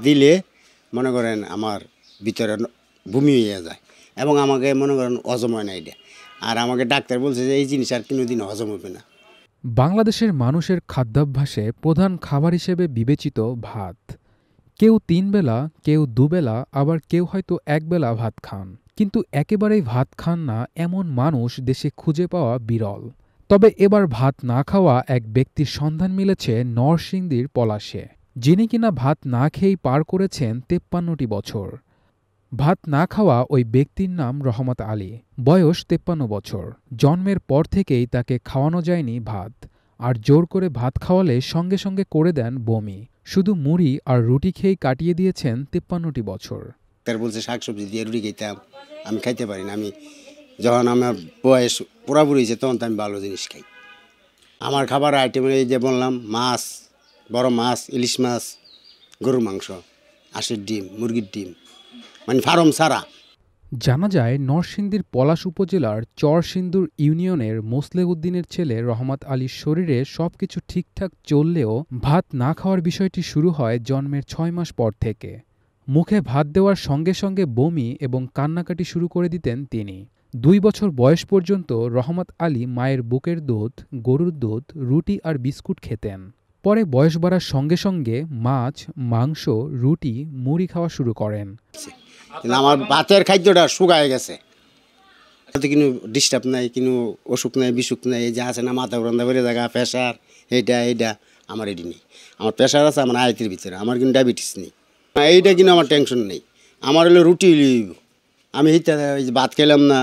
দিলে মনে করেন আমার ভিতরে বমি হয়ে যায় এবং আমাকে মনে করেন হজম হয় না এটা। আর আমাকে ডাক্তার বলছে যে এই জিনিস আর কোনোদিন হজম হবে না। বাংলাদেশের মানুষের খাদ্যাভ্যাসে প্রধান খাবার হিসেবে বিবেচিত ভাত। কেউ ৩ বেলা, কেউ ২ বেলা, আবার কেউ হয়তো ১ বেলা ভাত খান। কিন্তু একেবারেই ভাত খান না এমন মানুষ দেশে খুঁজে পাওয়া বিরল। তবে এবার ভাত না খাওয়া এক ব্যক্তির সন্ধান মিলেছে নরসিংদীর পলাশে, যিনি কিনা ভাত না খেয়েই পার করেছেন ৫৩টি বছর। ভাত না খাওয়া ওই ব্যক্তির নাম রহমত আলী, বয়স ৫৩ বছর। জন্মের পর থেকেই তাকে খাওয়ানো যায়নি ভাত, আর জোর করে ভাত খাওয়ালে সঙ্গে সঙ্গে করে দেন বমি। শুধু মুড়ি আর রুটি খেয়েই কাটিয়ে দিয়েছেন ৫৩টি বছর। তার বলছে শাকসবজি দিয়ে রুটি খেতাম, আমি খাইতে পারি না। আমি যখন আমার বয়স পুরাপুরি হয়েছে তখন তো আমি ভালো জিনিস খাই। আমার খাবার আইটেম এই যে বললাম, মাছ, বড় মাছ, ইলিশ মাছ, গরুর মাংস, হাঁসের ডিম, মুরগির ডিম, মানে ফার্ম ছাড়া। জানা যায় নরসিংদীর পলাশ উপজেলার চরসিন্দুর ইউনিয়নের মোসলেউদ্দিনের ছেলে রহমত আলীর শরীরে সবকিছু ঠিকঠাক চললেও ভাত না খাওয়ার বিষয়টি শুরু হয় জন্মের ৬ মাস পর থেকে। মুখে ভাত দেওয়ার সঙ্গে সঙ্গে বমি এবং কান্নাকাটি শুরু করে দিতেন তিনি। ২ বছর বয়স পর্যন্ত রহমত আলী মায়ের বুকের দুধ, গরুর দুধ, রুটি আর বিস্কুট খেতেন। পরে বয়স বাড়ার সঙ্গে সঙ্গে মাছ, মাংস, রুটি, মুড়ি খাওয়া শুরু করেন। কিন্তু আমার ভাতের খাদ্যটা শুকায় গেছে। কোনো ডিস্টার্ব নাই, কোনো অসুখ নাই, বিসুখ নাই। এই যে আছে না মাথা ঘুরান্দা বেড়ে জায়গা, প্রেশার, এইটা আমার এটি নেই। আমার প্রেশার আছে আমার আয়তের ভিতরে, আমার কিন্তু ডায়াবেটিস নেই। এইটা কিন্তু আমার টেনশন নেই। আমার হলো রুটি লইব, আমি এইটা ভাত খেলাম না,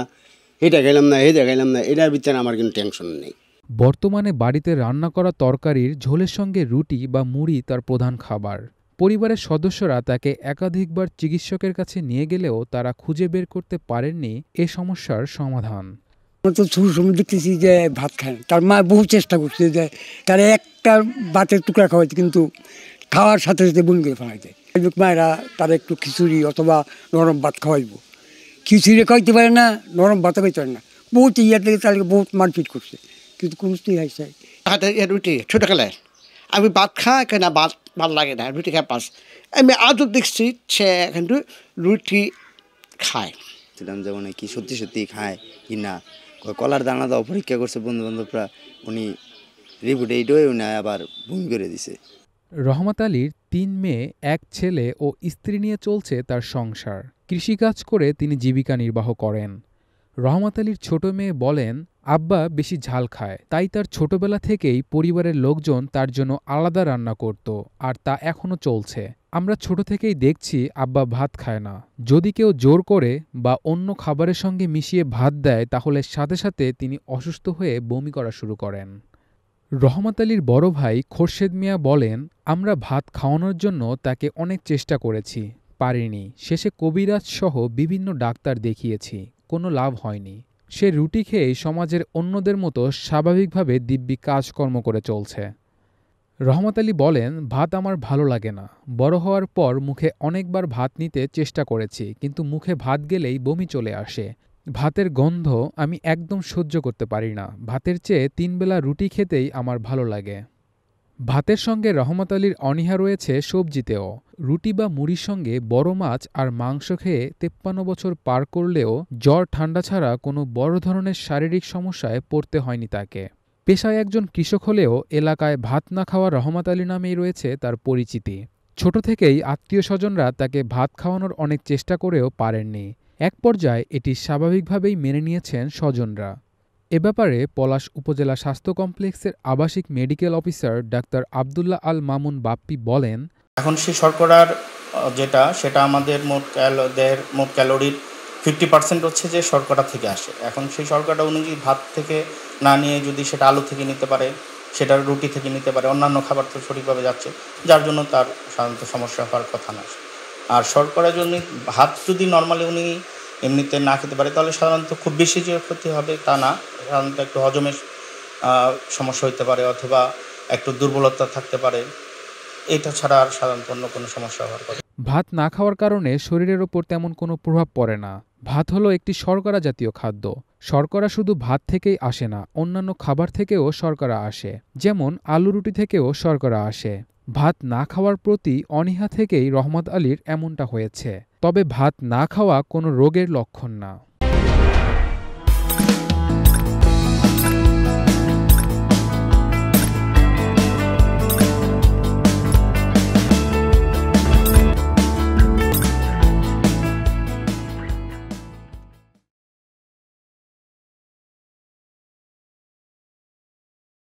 এইটা খেলাম না, এইটা খেলাম না, এটার ভিতরে আমার কিন্তু টেনশন নেই। বর্তমানে বাড়িতে রান্না করা তরকারির ঝোলের সঙ্গে রুটি বা মুড়ি তার প্রধান খাবার। পরিবারের সদস্যরা তাকে একাধিকবার চিকিৎসকের কাছে নিয়ে গেলেও তারা খুঁজে বের করতে পারেননি এ সমস্যার সমাধান। তো শুরু সময় দেখতেছি যে ভাত খায়, তার মা বহু চেষ্টা করছে যে তারা একটা ভাতের টুকরা খাওয়াইছে, কিন্তু খাওয়ার সাথে সাথে বমি করে ফেলাইছে। মায়েরা তারা একটু খিচুড়ি অথবা নরম ভাত খাওয়াইব, খিচুড়ি খাওয়াইতে পারে না, নরম ভাতও খাইতে পারে না। বহুত ইয়ার থেকে তাদেরকে বহুত মারপিট করছে, কিন্তু কোনো হয়েছে। রুটি ছোটোবেলায় আমি ভাত খাই কেন, ভাত ভালো লাগে না, রুটি খাই পাস। আমি আজও দেখছি সে কিন্তু রুটি খায়। যেমন কি সত্যি সত্যি খায় কি না, কলার দানা দাও পরীক্ষা করছে বন্ধু বান্ধবরা, উনি রিপোর্টে এইটাই উনি আবার বমি করে দিছে। রহমত আলীর ৩ মেয়ে, ১ ছেলে ও স্ত্রী নিয়ে চলছে তার সংসার। কৃষিকাজ করে তিনি জীবিকা নির্বাহ করেন। রহমত আলীর ছোট মেয়ে বলেন, আব্বা বেশি ঝাল খায়, তাই তার ছোটবেলা থেকেই পরিবারের লোকজন তার জন্য আলাদা রান্না করত, আর তা এখনও চলছে। আমরা ছোট থেকেই দেখছি আব্বা ভাত খায় না। যদি কেউ জোর করে বা অন্য খাবারের সঙ্গে মিশিয়ে ভাত দেয় তাহলে সাথে সাথে তিনি অসুস্থ হয়ে বমি করা শুরু করেন। রহমত আলীর বড় ভাই খোরশেদ মিয়া বলেন, আমরা ভাত খাওয়ানোর জন্য তাকে অনেক চেষ্টা করেছি, পারিনি। শেষে কবিরাজ সহ বিভিন্ন ডাক্তার দেখিয়েছি, কোনো লাভ হয়নি। সে রুটি খেয়েই সমাজের অন্যদের মতো স্বাভাবিকভাবে দিব্যি কাজকর্ম করে চলছে। রহমত আলী বলেন, ভাত আমার ভালো লাগে না। বড় হওয়ার পর মুখে অনেকবার ভাত নিতে চেষ্টা করেছি, কিন্তু মুখে ভাত গেলেই বমি চলে আসে। ভাতের গন্ধ আমি একদম সহ্য করতে পারি না। ভাতের চেয়ে ৩ বেলা রুটি খেতেই আমার ভালো লাগে। ভাতের সঙ্গে রহমত আলীর অনীহা রয়েছে সবজিতেও। রুটি বা মুড়ির সঙ্গে বড় মাছ আর মাংস খেয়ে ৫৩ বছর পার করলেও জ্বর ঠান্ডা ছাড়া কোনো বড় ধরনের শারীরিক সমস্যায় পড়তে হয়নি তাকে। পেশায় একজন কৃষক হলেও এলাকায় ভাত না খাওয়া রহমত আলী নামেই রয়েছে তার পরিচিতি। ছোট থেকেই আত্মীয় স্বজনরা তাকে ভাত খাওয়ানোর অনেক চেষ্টা করেও পারেননি। এক পর্যায়ে এটি স্বাভাবিকভাবেই মেনে নিয়েছেন স্বজনরা। এ ব্যাপারে পলাশ উপজেলা স্বাস্থ্য কমপ্লেক্সের আবাসিক medical officer doctor Abdullah Al Mamun Bappi বলেন, এখন সেই শর্করার সেটা আমাদের দেহের মোট ক্যালোরির 50% হচ্ছে যে শর্করা থেকে আসে। এখন সেই শর্করাটা অনুযায়ী ভাত থেকে না নিয়ে যদি সেটা আলু থেকে নিতে পারে, সেটা রুটি থেকে নিতে পারে, অন্যান্য খাবার তো সঠিকভাবে যাচ্ছে, যার জন্য তার সাধারণত সমস্যা হওয়ার কথা না। আর শর্করার জন্য ভাত যদি নর্মালি উনি এমনিতে না খেতে পারে তাহলে সাধারণত খুব বেশি যে ক্ষতি হবে তা না। সাধারণত একটু হজমের সমস্যা হতে পারে অথবা একটু দুর্বলতা থাকতে পারে, এটা ছাড়া আর সাধারণত অন্য কোনো সমস্যা হওয়ার কথা। ভাত না খাওয়ার কারণে শরীরের ওপর তেমন কোনো প্রভাব পড়ে না। ভাত হলো একটি শর্করা জাতীয় খাদ্য। শর্করা শুধু ভাত থেকেই আসে না, অন্যান্য খাবার থেকেও শর্করা আসে, যেমন আলু রুটি থেকেও শর্করা আসে। ভাত না খাওয়ার প্রতি অনীহা থেকেই রহমত আলীর এমনটা হয়েছে। তবে ভাত না খাওয়া কোনো রোগের লক্ষণ না।